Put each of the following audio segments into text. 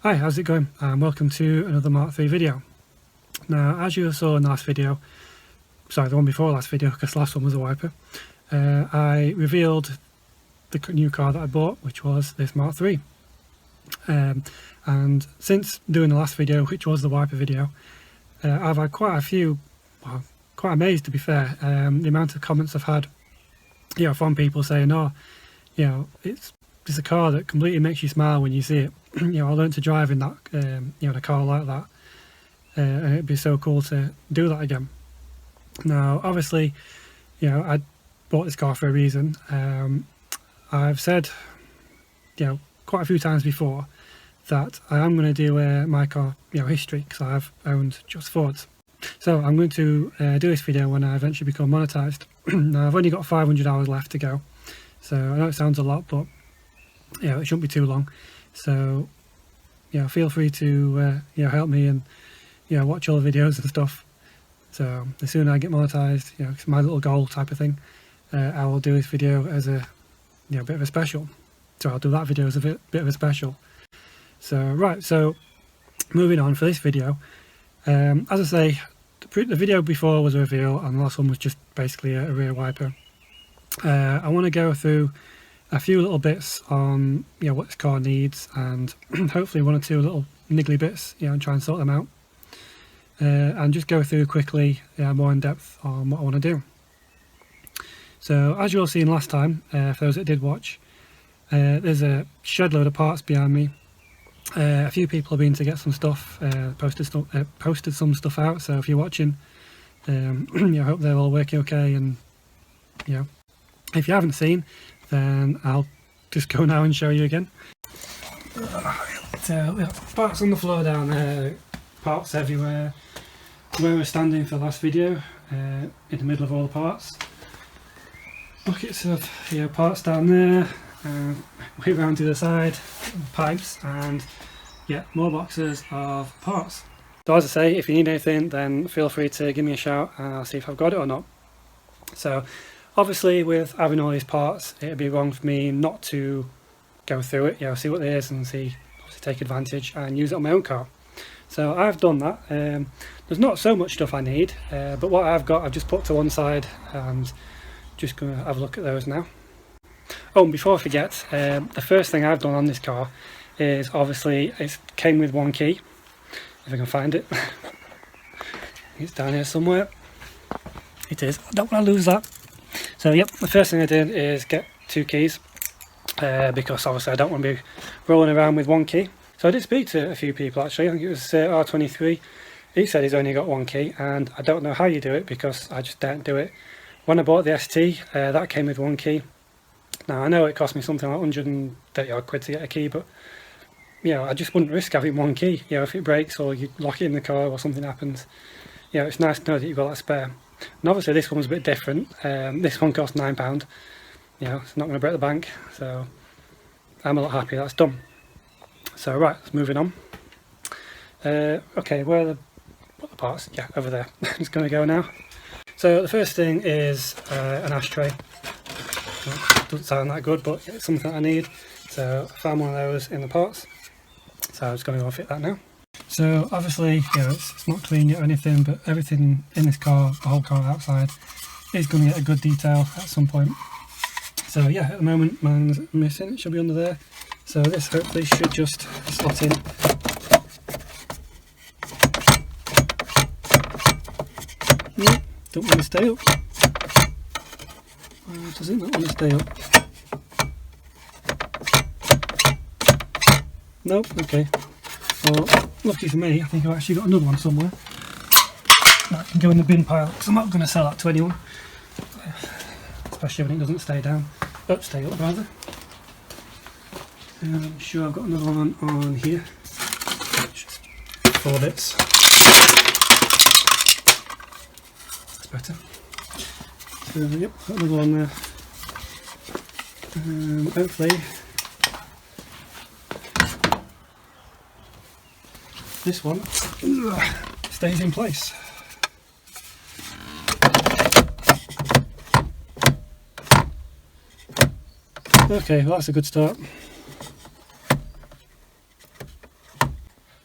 Hi, how's it going? Welcome to another Mark 3 video. Now, as you saw in the last video, sorry, the one before last video, because the last one was a wiper, I revealed the new car that I bought, which was this Mark 3. And since doing the last video, which was the wiper video, I've had quite a few, well, quite amazed to be fair, the amount of comments I've had, from people saying, oh, it's a car that completely makes you smile when you see it. I learned to drive in that, a car like that, and it'd be so cool to do that again. Now, obviously, I bought this car for a reason. I've said, quite a few times before that I am going to do my car, history, because I've owned just Fords. So I'm going to do this video when I eventually become monetized. Now, I've only got 500 hours left to go, so I know it sounds a lot, but it shouldn't be too long. So feel free to help me and watch all the videos and stuff. So the sooner I get monetized, it's my little goal type of thing. I will do this video as a bit of a special. So I'll do that video as a bit of a special. So right, so moving on for this video. As I say, the video before was a reveal, and the last one was just basically a rear wiper. I want to go through a few little bits on what this car needs, and hopefully one or two little niggly bits, and try and sort them out, and just go through quickly more in depth on what I want to do. So as you all seen last time, for those that did watch, there's a shed load of parts behind me. A few people have been to get some stuff, posted some stuff out, so if you're watching, I hope they're all working okay, and if you haven't seen, then I'll just go now and show you again. So parts on the floor down there, parts everywhere. Where we're standing for the last video, in the middle of all the parts. Buckets of parts down there, way round to the side, pipes, and more boxes of parts. So as I say, if you need anything, then feel free to give me a shout and I'll see if I've got it or not. So obviously, with having all these parts, it'd be wrong for me not to go through it, see what it is, and obviously take advantage and use it on my own car. So I've done that. There's not so much stuff I need, but what I've got, I've just put to one side, and just going to have a look at those now. Oh, and before I forget, the first thing I've done on this car is obviously it came with one key, if I can find it. It's down here somewhere. It is. I don't want to lose that. So the first thing I did is get two keys, because obviously I don't want to be rolling around with one key. So I did speak to a few people actually. I think it was R23. He said he's only got one key, and I don't know how you do it because I just don't do it. When I bought the ST, that came with one key. Now I know it cost me something like 130 odd quid to get a key, but I just wouldn't risk having one key. If it breaks or you lock it in the car or something happens, it's nice to know that you've got that spare. And obviously this one was a bit different. This one cost £9. It's not going to break the bank, so I'm a lot happy that's done. So right, let's moving on. Okay, where are the parts? Over there. I'm just going to go now. So the first thing is an ashtray. Doesn't sound that good, but it's something I need. So I found one of those in the parts. So I'm just going to go fit that now. So obviously, it's not clean yet or anything, but everything in this car, the whole car outside, is going to get a good detail at some point. So at the moment mine's missing, it should be under there. So this hopefully should just slot in. Don't want to stay up. Does it not want to stay up? Nope, okay. Well, lucky for me, I think I've actually got another one somewhere that can go in the bin pile, because I'm not going to sell that to anyone, especially when it doesn't stay down. Stay up rather. And I'm sure I've got another one on here. Just 4 bits. That's better. So got another one there. Hopefully this one stays in place. Okay, well that's a good start.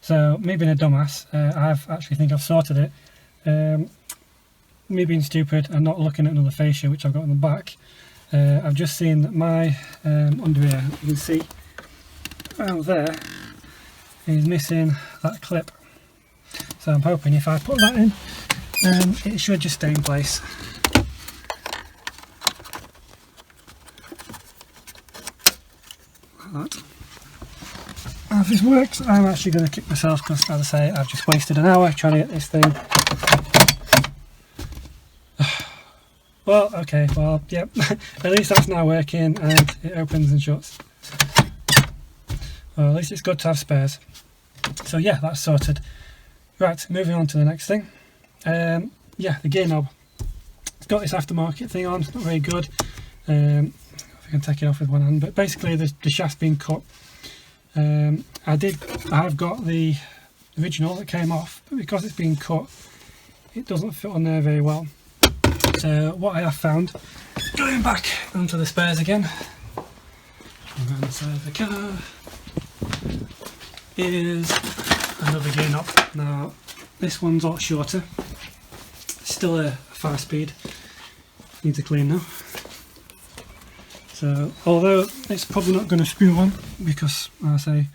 So me being a dumbass, I've sorted it. Me being stupid and not looking at another fascia which I've got on the back, I've just seen that my underwear, you can see out there, is missing that clip. So I'm hoping if I put that in, it should just stay in place. Like that. Now if this works, I'm actually going to kick myself because, as I say, I've just wasted an hour trying to get this thing. Well, okay, well, yep, at least that's now working and it opens and shuts. Well, at least it's good to have spares. So yeah, that's sorted. Right, moving on to the next thing. Yeah, the gear knob. It's got this aftermarket thing on, it's not very good. If I can take it off with one hand, but basically the shaft's been cut. I've got the original that came off, but because it's been cut, it doesn't fit on there very well. So what I have found, going back onto the spares again, around the side of the car, is another gear knob. Now this one's a lot shorter, still a 5-speed, needs a clean now. So although it's probably not going to screw on because, as I say,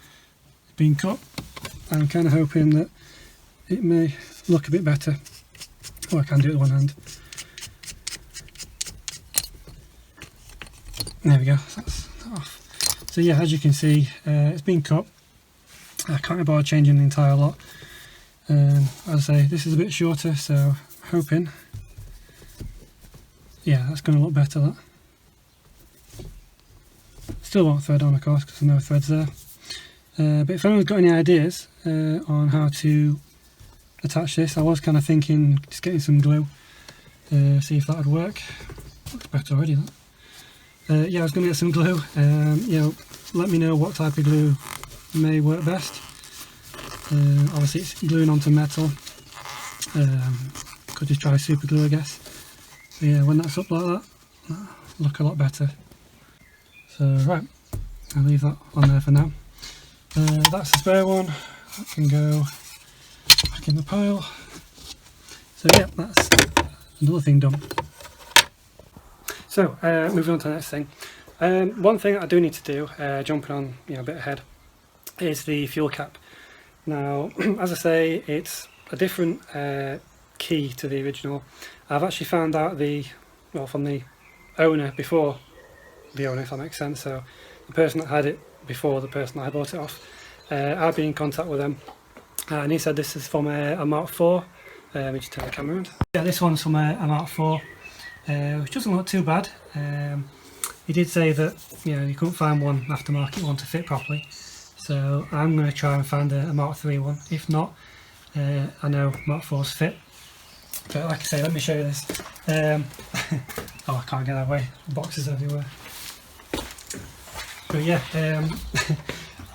it's been cut, I'm kind of hoping that it may look a bit better. Oh, I can do it with one hand. There we go, so that's off. So yeah, as you can see, it's been cut. I can't be bothered changing the entire lot. As I say, this is a bit shorter, so hoping, yeah, that's going to look better. That still won't thread on, of course, because there's no threads there. But if anyone's got any ideas on how to attach this, I was kind of thinking just getting some glue, see if that would work. Looks better already, that. Yeah, I was going to get some glue. You know, let me know what type of glue may work best. Obviously it's gluing onto metal. Could just try super glue, I guess. So yeah, when that's up like that, that'll look a lot better. So right, I'll leave that on there for now. That's the spare one. That can go back in the pile. So yeah, that's another thing done. So moving on to the next thing. One thing that I do need to do, jumping on a bit ahead, is the fuel cap. Now, as I say, it's a different key to the original. I've actually found out from the owner before the owner, if that makes sense. So the person that had it before the person that I bought it off, I've been in contact with them, and he said this is from a Mark IV. Let me just turn the camera around. Yeah, this one's from a Mark IV. Which doesn't look too bad. He did say that you couldn't find one aftermarket one to fit properly, so I'm going to try and find a Mark III one. If not, I know Mark IV's fit. But like I say, let me show you this. Oh, I can't get that away. Boxes everywhere. But yeah,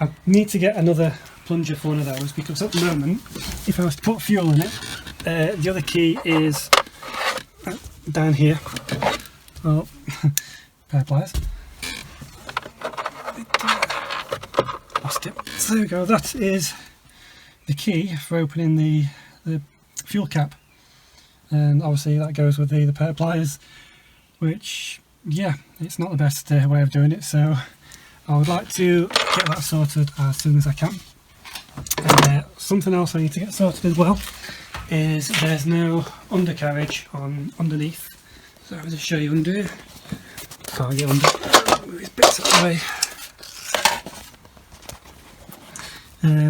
I need to get another plunger for one of those because at the moment, if I was to put fuel in it, the other key is down here. Oh, pair of pliers. Lost it. So there we go, that is the key for opening the fuel cap, and obviously that goes with the pair of pliers, which, yeah, it's not the best way of doing it, so I would like to get that sorted as soon as I can. Something else I need to get sorted as well is there's no undercarriage underneath. So I'll just show you under here. Can't get under. Move these bits out of the way.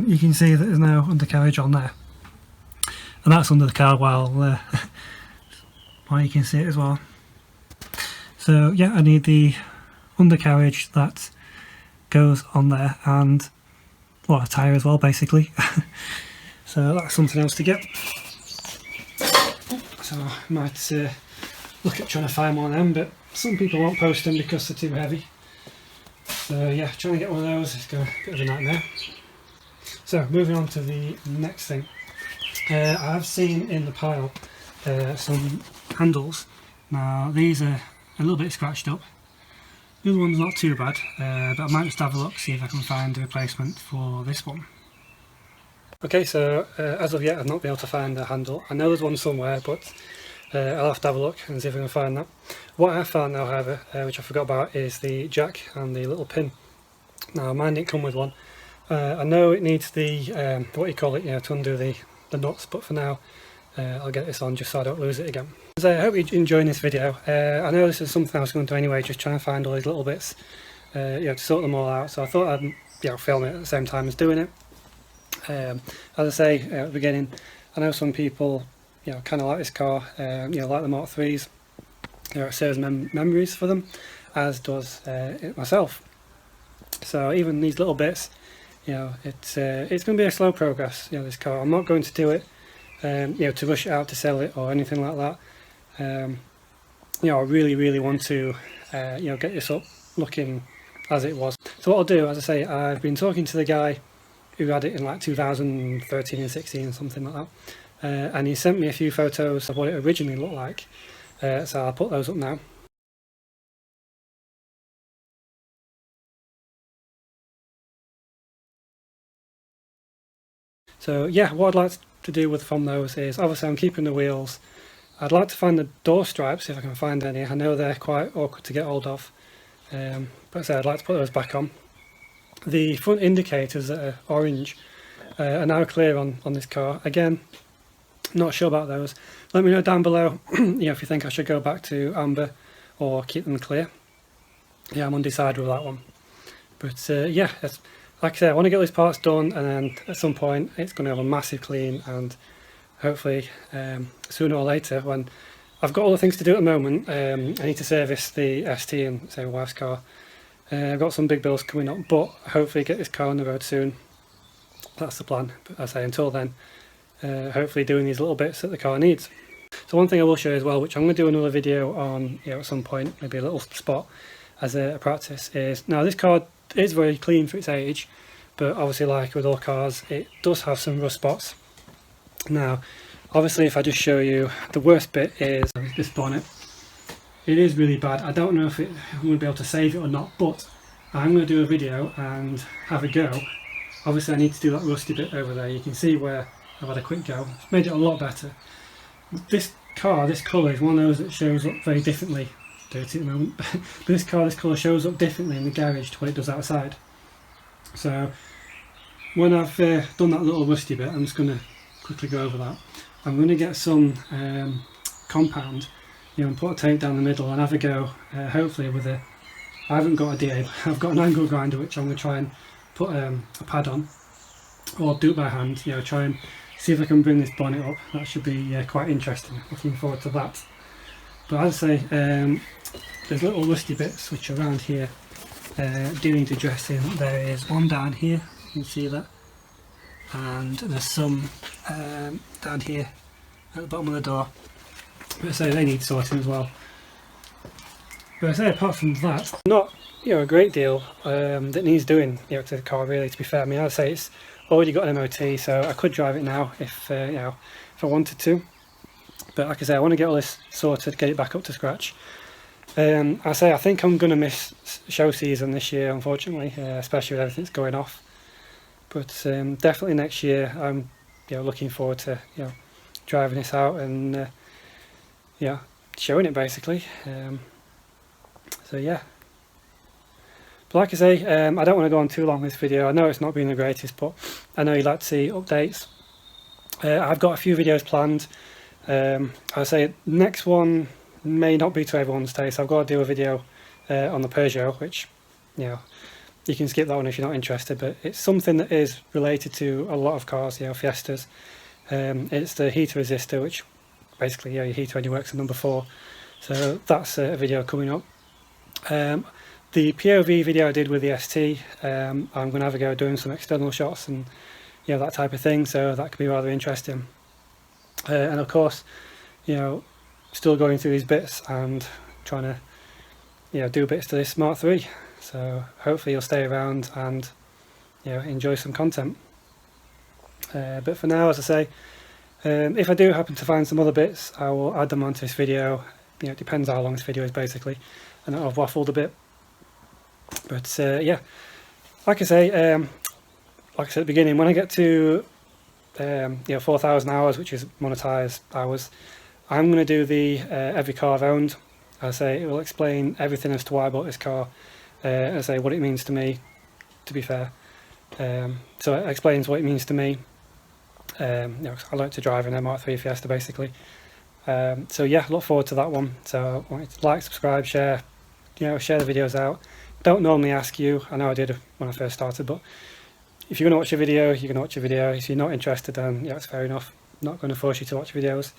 You can see that there's no undercarriage on there, and that's under the car while you can see it as well. So yeah, I need the undercarriage that goes on there, and well, a tyre as well, basically. So that's something else to get. So I might look at trying to find one of them, but some people won't post them because they're too heavy. So yeah, trying to get one of those is a bit of a nightmare. So moving on to the next thing. I've seen in the pile some handles. Now these are a little bit scratched up. The other one's not too bad, but I might just have a look, see if I can find a replacement for this one. Okay, so as of yet I've not been able to find the handle. I know there's one somewhere, but I'll have to have a look and see if I can find that. What I have found now, however, which I forgot about, is the jack and the little pin. Now mine didn't come with one. I know it needs the, what you call it, to undo the nuts, but for now I'll get this on just so I don't lose it again. So I hope you're enjoying this video. I know this is something I was going to do anyway, just trying to find all these little bits, to sort them all out. So I thought I'd film it at the same time as doing it. As I say at the beginning, I know some people kind of like this car, like the Mark 3s. It serves memories for them, as does myself. So even these little bits, it's going to be a slow progress. This car, I'm not going to do it to rush it out to sell it or anything like that. I really want to get this up looking as it was. So what I'll do, as I say, I've been talking to the guy who had it in like 2013 and 16, something like that, and he sent me a few photos of what it originally looked like, so I'll put those up now. So yeah, what I'd like to do from those is, obviously I'm keeping the wheels. I'd like to find the door stripes if I can find any. I know they're quite awkward to get hold of, but I'd like to put those back on. The front indicators that are orange are now clear on this car. Again, not sure about those. Let me know down below if you think I should go back to amber or keep them clear. Yeah, I'm undecided with that one. But yeah, like I said, I want to get these parts done, and then at some point it's going to have a massive clean, and hopefully sooner or later, when I've got all the things to do at the moment, I need to service the ST and say my wife's car. I've got some big bills coming up, but hopefully get this car on the road soon. That's the plan. But as I say, until then, hopefully doing these little bits that the car needs. So one thing I will show you as well, which I'm going to do another video on at some point, maybe a little spot as a practice, is now this car is very clean for its age, but obviously like with all cars it does have some rust spots. Now obviously if I just show you, the worst bit is this bonnet. It is really bad. I don't know if I'm going to be able to save it or not, but I'm going to do a video and have a go. Obviously I need to do that rusty bit over there. You can see where I've had a quick go. It's made it a lot better. This car, this colour, is one of those that shows up very differently. Dirty at the moment. But this colour shows up differently in the garage to what it does outside. So when I've done that little rusty bit, I'm just going to quickly go over that. I'm going to get some compound, and put a tape down the middle and have a go, hopefully with I haven't got a DA, I've got an angle grinder which I'm going to try and put a pad on, or do it by hand, try and see if I can bring this bonnet up. That should be quite interesting, looking forward to that. But as I say, there's little rusty bits which are around here do need addressing. There is one down here, you can see that, and there's some down here at the bottom of the door. But I say they need sorting as well. But I say apart from that, not a great deal that needs doing to the car, really, to be fair. I mean, I'd say it's already got an MOT, so I could drive it now if if I wanted to. But like I say, I want to get all this sorted, get it back up to scratch. I think I'm going to miss show season this year, unfortunately, especially with everything that's going off. But definitely next year, I'm looking forward to driving this out and showing it basically. So yeah. But like I say, I don't want to go on too long this video. I know it's not been the greatest, but I know you'd like to see updates. I've got a few videos planned. I say next one may not be to everyone's taste. I've got to do a video on the Peugeot, which you can skip that one if you're not interested, but it's something that is related to a lot of cars, Fiestas. It's the heater resistor, which basically your heater only works at number 4, so that's a video coming up. The POV video I did with the ST, I'm going to have a go doing some external shots and that type of thing, so that could be rather interesting. And of course, still going through these bits and trying to do bits to this Mark 3, so hopefully you'll stay around and enjoy some content. But for now, as I say, if I do happen to find some other bits, I will add them onto this video. It depends how long this video is basically, and I've waffled a bit. But yeah, like I say at the beginning, when I get to you know, 4,000 hours, which is monetized hours. I'm going to do the every car I've owned. I say it will explain everything as to why I bought this car. I say what it means to me, to be fair. So it explains what it means to me. You know, I like to drive an Mk3 Fiesta basically. So yeah, look forward to that one. So I want you to like, subscribe, share, you know, share the videos out. Don't normally ask you, I know I did when I first started, but if you're going to watch a video, you're going to watch a video. If you're not interested, then yeah, it's fair enough. I'm not going to force you to watch videos.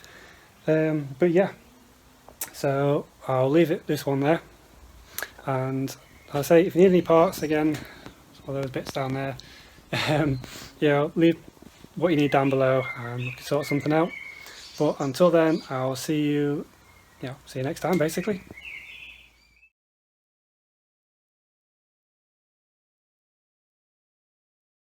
But yeah, so I'll leave this one there. And I'll say, if you need any parts, again, all those bits down there, you know, leave what you need down below and we can sort something out. But until then, I'll see you, see you next time, basically.